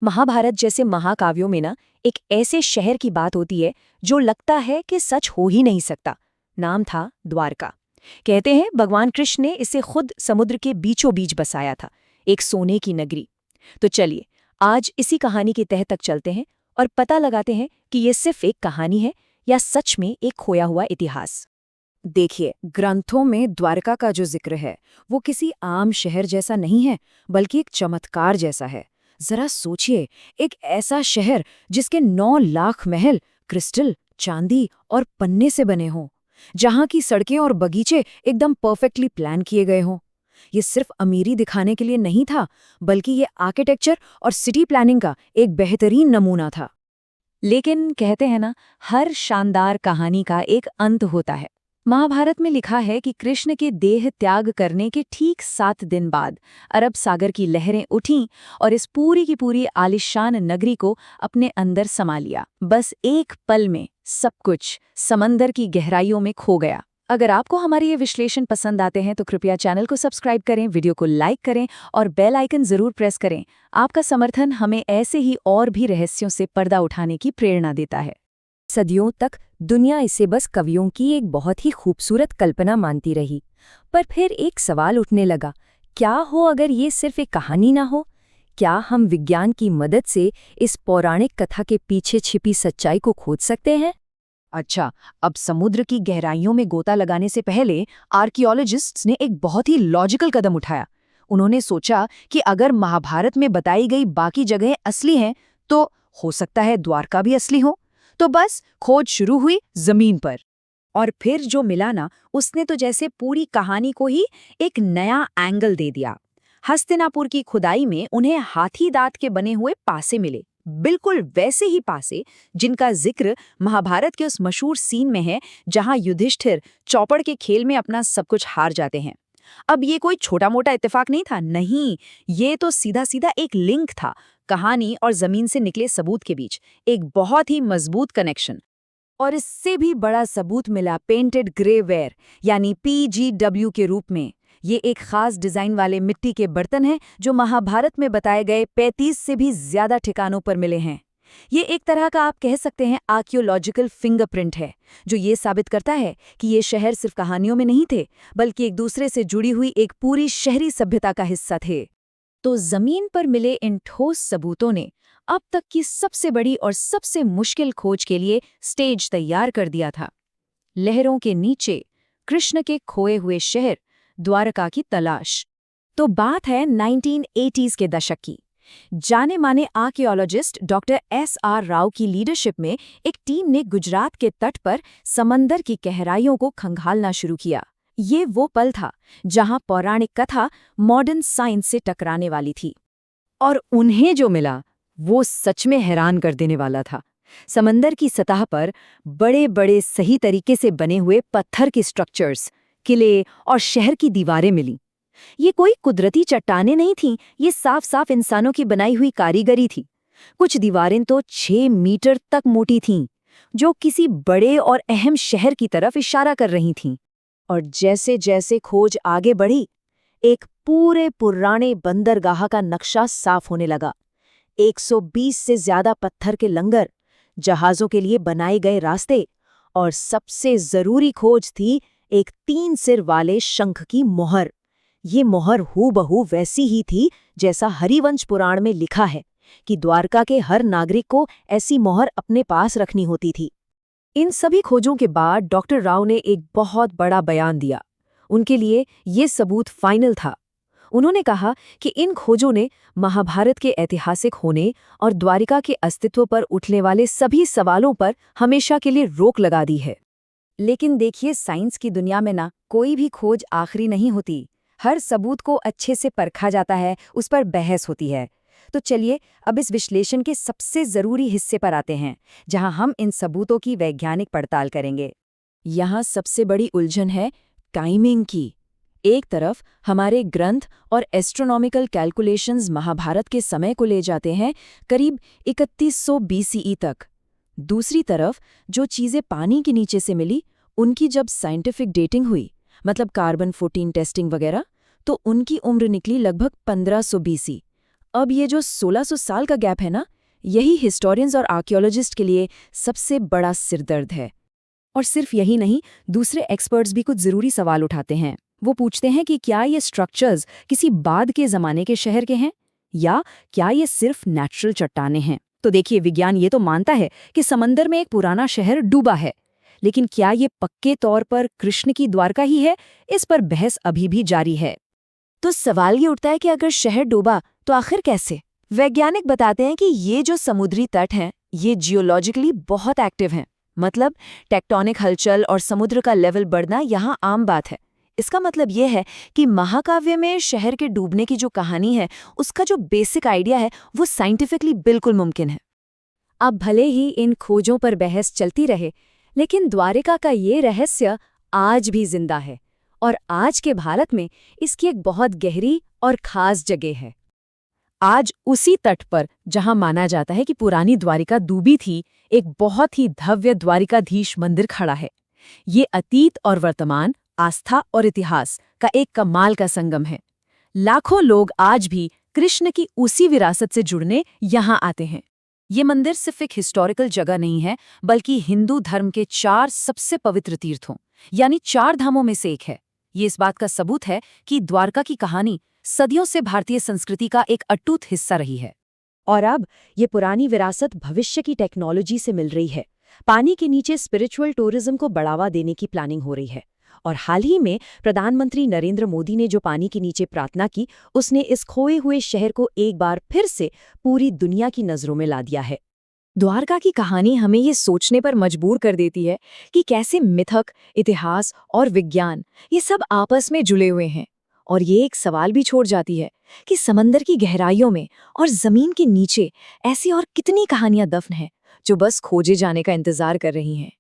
महाभारत जैसे महाकाव्यों में ना एक ऐसे शहर की बात होती है जो लगता है कि सच हो ही नहीं सकता। नाम था द्वारका। कहते हैं भगवान कृष्ण ने इसे खुद समुद्र के बीचों बीच बसाया था, एक सोने की नगरी। तो चलिए आज इसी कहानी की तह तक चलते हैं और पता लगाते हैं कि ये सिर्फ एक कहानी है या सच में एक खोया हुआ इतिहास। देखिए, ग्रंथों में द्वारका का जो जिक्र है वो किसी आम शहर जैसा नहीं है, बल्कि एक चमत्कार जैसा है। जरा सोचिए, एक ऐसा शहर जिसके 9 लाख महल क्रिस्टल, चांदी और पन्ने से बने हों, जहां की सड़कें और बगीचे एकदम परफेक्टली प्लान किए गए हों। ये सिर्फ अमीरी दिखाने के लिए नहीं था, बल्कि ये आर्किटेक्चर और सिटी प्लानिंग का एक बेहतरीन नमूना था। लेकिन कहते हैं ना, हर शानदार कहानी का एक अंत होता है। महाभारत में लिखा है कि कृष्ण के देह त्याग करने के ठीक 7 दिन बाद अरब सागर की लहरें उठीं और इस पूरी की पूरी आलिशान नगरी को अपने अंदर समा लिया। बस एक पल में सब कुछ समंदर की गहराइयों में खो गया। अगर आपको हमारे ये विश्लेषण पसंद आते हैं तो कृपया चैनल को सब्सक्राइब करें, वीडियो को लाइक करें और बेल आइकन जरूर प्रेस करें। आपका समर्थन हमें ऐसे ही और भी रहस्यों से पर्दा उठाने की प्रेरणा देता है। सदियों तक दुनिया इसे बस कवियों की एक बहुत ही खूबसूरत कल्पना मानती रही, पर फिर एक सवाल उठने लगा, क्या हो अगर ये सिर्फ एक कहानी ना हो? क्या हम विज्ञान की मदद से इस पौराणिक कथा के पीछे छिपी सच्चाई को खोज सकते हैं? अच्छा, अब समुद्र की गहराइयों में गोता लगाने से पहले आर्कियोलॉजिस्ट्स ने एक बहुत ही लॉजिकल कदम उठाया। उन्होंने सोचा कि अगर महाभारत में बताई गई बाकी जगहें असली हैं, तो हो सकता है द्वारका भी असली हो। तो बस खोज शुरू हुई जमीन पर। और फिर जो मिला ना, उसने तो जैसे पूरी कहानी को ही एक नया एंगल दे दिया। हस्तिनापुर की खुदाई में उन्हें हाथी दांत के बने हुए पासे मिले, बिल्कुल वैसे ही पासे जिनका जिक्र महाभारत के उस मशहूर सीन में है जहां युधिष्ठिर चौपड़ के खेल में अपना सब कुछ हार जाते हैं। अब ये कोई छोटा मोटा इत्तेफाक नहीं था, नहीं, ये तो सीधा सीधा एक लिंक था, कहानी और जमीन से निकले सबूत के बीच एक बहुत ही मजबूत कनेक्शन। और इससे भी बड़ा सबूत मिला पेंटेड ग्रेवेयर यानी PGW के रूप में। ये एक खास डिजाइन वाले मिट्टी के बर्तन हैं जो महाभारत में बताए गए 35 से भी ज्यादा ठिकानों पर मिले हैं। ये एक तरह का आप कह सकते हैं आर्कियोलॉजिकल फिंगरप्रिंट है, जो ये साबित करता है कि ये शहर सिर्फ कहानियों में नहीं थे, बल्कि एक दूसरे से जुड़ी हुई एक पूरी शहरी सभ्यता का हिस्सा थे। तो जमीन पर मिले इन ठोस सबूतों ने अब तक की सबसे बड़ी और सबसे मुश्किल खोज के लिए स्टेज तैयार कर दिया था। लहरों के नीचे कृष्ण के खोए हुए शहर द्वारका की तलाश। तो बात है 1980s के दशक की। जाने माने आर्कियोलॉजिस्ट डॉक्टर SR राव की लीडरशिप में एक टीम ने गुजरात के तट पर समंदर की गहराइयों को खंगालना शुरू किया। ये वो पल था जहां पौराणिक कथा मॉडर्न साइंस से टकराने वाली थी। और उन्हें जो मिला वो सच में हैरान कर देने वाला था। समंदर की सतह पर बड़े बड़े सही तरीके से बने हुए पत्थर के स्ट्रक्चर्स, किले और शहर की दीवारें मिली। ये कोई कुदरती चट्टानें नहीं थीं, ये साफ साफ इंसानों की बनाई हुई कारीगरी थी। कुछ दीवारें तो 6 मीटर तक मोटी थीं, जो किसी बड़े और अहम शहर की तरफ इशारा कर रही थीं। और जैसे जैसे खोज आगे बढ़ी, एक पूरे पुराने बंदरगाह का नक्शा साफ होने लगा। 120 से ज्यादा पत्थर के लंगर, जहाजों के लिए बनाए गए रास्ते, और सबसे जरूरी खोज थी एक 3 सिर वाले शंख की मोहर। ये मोहर हूबहू वैसी ही थी जैसा हरिवंश पुराण में लिखा है कि द्वारका के हर नागरिक को ऐसी मोहर अपने पास रखनी होती थी। इन सभी खोजों के बाद डॉक्टर राव ने एक बहुत बड़ा बयान दिया। उनके लिए ये सबूत फाइनल था। उन्होंने कहा कि इन खोजों ने महाभारत के ऐतिहासिक होने और द्वारिका के अस्तित्व पर उठने वाले सभी सवालों पर हमेशा के लिए रोक लगा दी है। लेकिन देखिए, साइंस की दुनिया में ना कोई भी खोज आखिरी नहीं होती। हर सबूत को अच्छे से परखा जाता है, उस पर बहस होती है। तो चलिए अब इस विश्लेषण के सबसे जरूरी हिस्से पर आते हैं, जहां हम इन सबूतों की वैज्ञानिक पड़ताल करेंगे। यहाँ सबसे बड़ी उलझन है टाइमिंग की। एक तरफ हमारे ग्रंथ और एस्ट्रोनॉमिकल कैलकुलेशंस महाभारत के समय को ले जाते हैं करीब 3100 BCE तक। दूसरी तरफ जो चीज़ें पानी के नीचे से मिली, उनकी जब साइंटिफिक डेटिंग हुई, मतलब कार्बन 14 टेस्टिंग वगैरह, तो उनकी उम्र निकली लगभग 1500 BC। अब ये जो 1600 साल का गैप है ना, यही हिस्टोरियंस और आर्कियोलॉजिस्ट के लिए सबसे बड़ा सिरदर्द है। और सिर्फ यही नहीं, दूसरे एक्सपर्ट्स भी कुछ ज़रूरी सवाल उठाते हैं। वो पूछते हैं कि क्या ये स्ट्रक्चर्स किसी बाद के ज़माने के शहर के हैं, या क्या ये सिर्फ नेचुरल चट्टानें हैं। तो देखिए, विज्ञान ये तो मानता है कि समंदर में एक पुराना शहर डूबा है, लेकिन क्या ये पक्के तौर पर कृष्ण की द्वारका ही है, इस पर बहस अभी भी जारी है। तो सवाल ये उठता है कि अगर शहर डूबा तो आखिर कैसे? वैज्ञानिक बताते हैं कि ये जो समुद्री तट हैं, ये जियोलॉजिकली बहुत एक्टिव हैं। मतलब टेक्टोनिक हलचल और समुद्र का लेवल बढ़ना यहाँ आम बात है। इसका मतलब ये है कि महाकाव्य में शहर के डूबने की जो कहानी है, उसका जो बेसिक आइडिया है, वो साइंटिफिकली बिल्कुल मुमकिन है। अब भले ही इन खोजों पर बहस चलती रहे, लेकिन द्वारिका का ये रहस्य आज भी जिंदा है, और आज के भारत में इसकी एक बहुत गहरी और खास जगह है। आज उसी तट पर, जहां माना जाता है कि पुरानी द्वारिका डूबी थी, एक बहुत ही भव्य द्वारिकाधीश मंदिर खड़ा है। ये अतीत और वर्तमान, आस्था और इतिहास का एक कमाल का संगम है। लाखों लोग आज भी कृष्ण की उसी विरासत से जुड़ने यहाँ आते हैं। ये मंदिर सिर्फ एक हिस्टोरिकल जगह नहीं है, बल्कि हिंदू धर्म के 4 सबसे पवित्र तीर्थों, यानी 4 धामों में से एक है। ये इस बात का सबूत है कि द्वारका की कहानी सदियों से भारतीय संस्कृति का एक अटूट हिस्सा रही है। और अब ये पुरानी विरासत भविष्य की टेक्नोलॉजी से मिल रही है। पानी के नीचे स्पिरिचुअल टूरिज्म को बढ़ावा देने की प्लानिंग हो रही है। और हाल ही में प्रधानमंत्री नरेंद्र मोदी ने जो पानी के नीचे प्रार्थना की, उसने इस खोए हुए शहर को एक बार फिर से पूरी दुनिया की नजरों में ला दिया है। द्वारका की कहानी हमें ये सोचने पर मजबूर कर देती है कि कैसे मिथक, इतिहास और विज्ञान ये सब आपस में जुड़े हुए हैं। और ये एक सवाल भी छोड़ जाती है कि समंदर की गहराइयों में और जमीन के नीचे ऐसी और कितनी कहानियां दफन हैं जो बस खोजे जाने का इंतजार कर रही हैं।